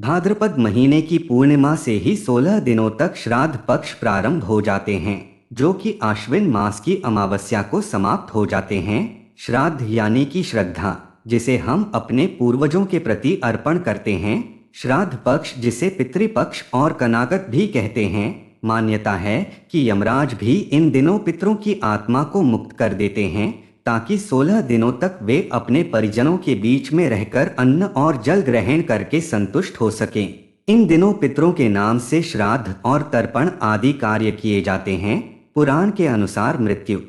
भाद्रपद महीने की पूर्णिमा से ही 16 दिनों तक श्राद्ध पक्ष प्रारंभ हो जाते हैं, जो कि आश्विन मास की अमावस्या को समाप्त हो जाते हैं। श्राद्ध यानी कि श्रद्धा, जिसे हम अपने पूर्वजों के प्रति अर्पण करते हैं। श्राद्ध पक्ष, जिसे पितृपक्ष और कनागत भी कहते हैं। मान्यता है कि यमराज भी इन दिनों पितरों की आत्मा को मुक्त कर देते हैं, ताकि 16 दिनों तक वे अपने परिजनों के बीच में रहकर अन्न और जल ग्रहण करके संतुष्ट हो सकें। इन दिनों पितरों के नाम से श्राद्ध और तर्पण आदि कार्य किए जाते हैं। पुराण के अनुसार मृत्यु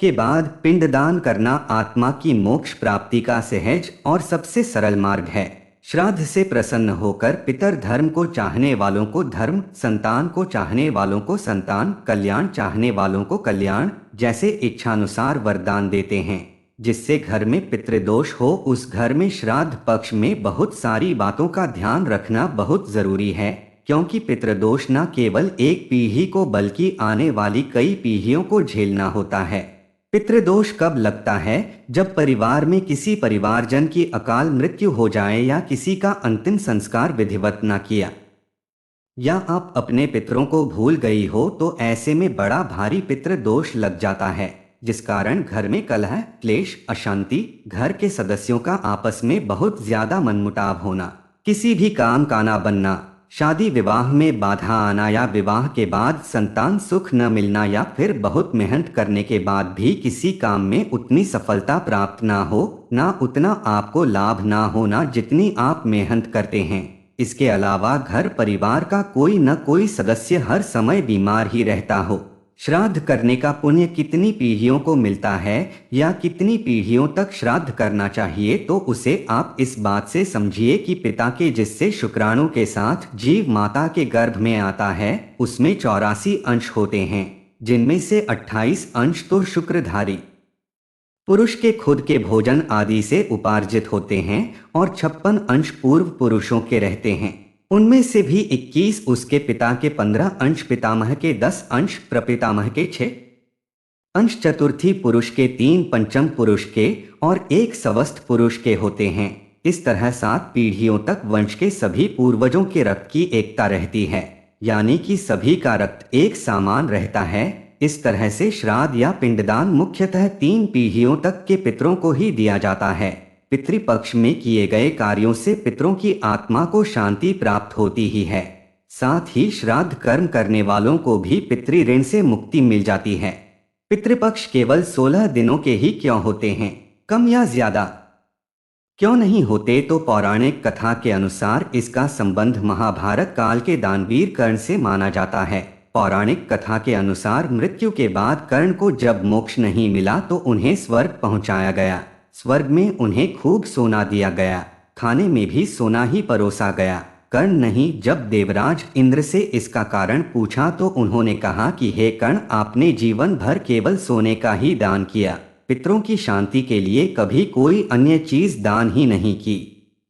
के बाद पिंडदान करना आत्मा की मोक्ष प्राप्ति का सहज और सबसे सरल मार्ग है। श्राद्ध से प्रसन्न होकर पितर धर्म को चाहने वालों को धर्म, संतान को चाहने वालों को संतान, कल्याण चाहने वालों को कल्याण जैसे इच्छानुसार वरदान देते हैं। जिससे घर में पितृदोष हो, उस घर में श्राद्ध पक्ष में बहुत सारी बातों का ध्यान रखना बहुत जरूरी है, क्योंकि पितृदोष न केवल एक पीढ़ी को बल्कि आने वाली कई पीढ़ियों को झेलना होता है। पितृदोष कब लगता है? जब परिवार में किसी परिवारजन की अकाल मृत्यु हो जाए, या किसी का अंतिम संस्कार विधिवत न किया, या आप अपने पितरों को भूल गई हो, तो ऐसे में बड़ा भारी पितृदोष लग जाता है, जिस कारण घर में कलह, क्लेश, अशांति, घर के सदस्यों का आपस में बहुत ज्यादा मनमुटाव होना, किसी भी काम का ना बनना, शादी विवाह में बाधा आना, या विवाह के बाद संतान सुख न मिलना, या फिर बहुत मेहनत करने के बाद भी किसी काम में उतनी सफलता प्राप्त ना हो, ना उतना आपको लाभ ना होना जितनी आप मेहनत करते हैं। इसके अलावा घर परिवार का कोई न कोई सदस्य हर समय बीमार ही रहता हो। श्राद्ध करने का पुण्य कितनी पीढ़ियों को मिलता है, या कितनी पीढ़ियों तक श्राद्ध करना चाहिए, तो उसे आप इस बात से समझिए कि पिता के जिससे शुक्राणु के साथ जीव माता के गर्भ में आता है, उसमें 84 अंश होते हैं, जिनमें से 28 अंश तो शुक्रधारी पुरुष के खुद के भोजन आदि से उपार्जित होते हैं, और 56 अंश पूर्व पुरुषों के रहते हैं। उनमें से भी 21 उसके पिता के, 15 अंश पितामह के, 10 अंश प्रपितामह के, 6 अंश चतुर्थी पुरुष के, 3 पंचम पुरुष के और 1 सवस्त पुरुष के होते हैं। इस तरह 7 पीढ़ियों तक वंश के सभी पूर्वजों के रक्त की एकता रहती है, यानी कि सभी का रक्त एक समान रहता है। इस तरह से श्राद्ध या पिंडदान मुख्यतः 3 पीढ़ियों तक के पितरों को ही दिया जाता है। पितृपक्ष में किए गए कार्यों से पितरों की आत्मा को शांति प्राप्त होती ही है। साथ ही श्राद्ध कर्म करने वालों को भी पितृ ऋण से मुक्ति मिल जाती है। पितृपक्ष केवल 16 दिनों के ही क्यों होते हैं? कम या ज्यादा क्यों नहीं होते? तो पौराणिक कथा के अनुसार इसका संबंध महाभारत काल के दानवीर कर्ण से माना जाता है। पौराणिक कथा के अनुसार मृत्यु के बाद कर्ण को जब मोक्ष नहीं मिला, तो उन्हें स्वर्ग पहुंचाया गया। स्वर्ग में उन्हें खूब सोना दिया गया, खाने में भी सोना ही परोसा गया। कर्ण नहीं, जब देवराज इंद्र से इसका कारण पूछा, तो उन्होंने कहा कि हे कर्ण, आपने जीवन भर केवल सोने का ही दान किया, पितरों की शांति के लिए कभी कोई अन्य चीज दान ही नहीं की,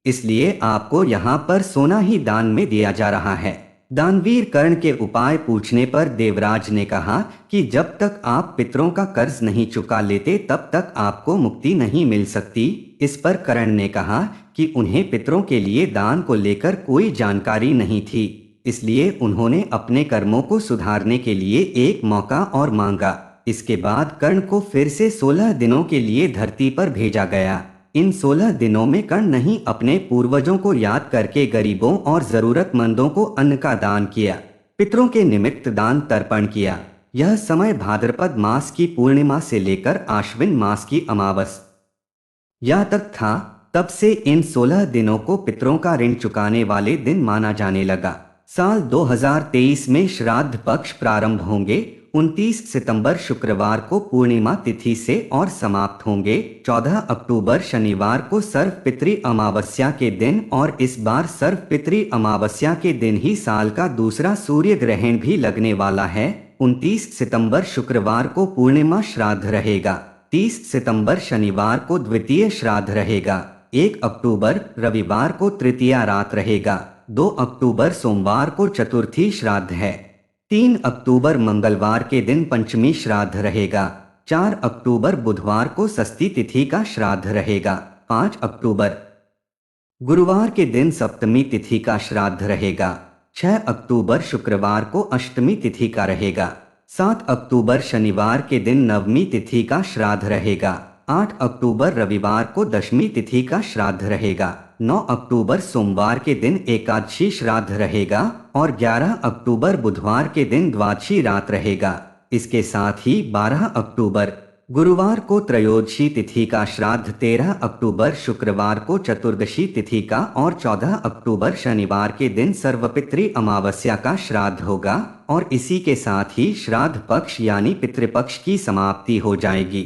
इसलिए आपको यहाँ पर सोना ही दान में दिया जा रहा है। दानवीर कर्ण के उपाय पूछने पर देवराज ने कहा कि जब तक आप पितरों का कर्ज नहीं चुका लेते, तब तक आपको मुक्ति नहीं मिल सकती। इस पर कर्ण ने कहा कि उन्हें पितरों के लिए दान को लेकर कोई जानकारी नहीं थी, इसलिए उन्होंने अपने कर्मों को सुधारने के लिए एक मौका और मांगा। इसके बाद कर्ण को फिर से 16 दिनों के लिए धरती पर भेजा गया। इन 16 दिनों में कर्ण नहीं, अपने पूर्वजों को याद करके गरीबों और जरूरतमंदों को अन्न का दान किया, पितरों के निमित्त दान तर्पण किया। यह समय भाद्रपद मास की पूर्णिमा से लेकर आश्विन मास की अमावस्या तक था। तब से इन 16 दिनों को पितरों का ऋण चुकाने वाले दिन माना जाने लगा। साल 2023 में श्राद्ध पक्ष प्रारंभ होंगे। 29 सितंबर शुक्रवार को पूर्णिमा तिथि से और समाप्त होंगे। 14 अक्टूबर शनिवार को सर्वपितृ अमावस्या के दिन, और इस बार सर्वपितृ अमावस्या के दिन ही साल का दूसरा सूर्य ग्रहण भी लगने वाला है। 29 सितंबर शुक्रवार को पूर्णिमा श्राद्ध रहेगा। 30 सितंबर शनिवार को द्वितीय श्राद्ध रहेगा। 1 अक्टूबर रविवार को तृतीया रात रहेगा। 2 अक्टूबर सोमवार को चतुर्थी श्राद्ध है। 3 अक्टूबर मंगलवार के दिन पंचमी श्राद्ध रहेगा। 4 अक्टूबर बुधवार को षष्ठी तिथि का श्राद्ध रहेगा। 5 अक्टूबर गुरुवार के दिन सप्तमी तिथि का श्राद्ध रहेगा। 6 अक्टूबर शुक्रवार को अष्टमी तिथि का रहेगा। 7 अक्टूबर शनिवार के दिन नवमी तिथि का श्राद्ध रहेगा। 8 अक्टूबर रविवार को दशमी तिथि का श्राद्ध रहेगा। 9 अक्टूबर सोमवार के दिन एकादशी श्राद्ध रहेगा और 11 अक्टूबर बुधवार के दिन द्वादशी रात रहेगा। इसके साथ ही 12 अक्टूबर गुरुवार को त्रयोदशी तिथि का श्राद्ध, 13 अक्टूबर शुक्रवार को चतुर्दशी तिथि का और 14 अक्टूबर शनिवार के दिन सर्वपितृ अमावस्या का श्राद्ध होगा और इसी के साथ ही श्राद्ध पक्ष यानी पितृपक्ष की समाप्ति हो जाएगी।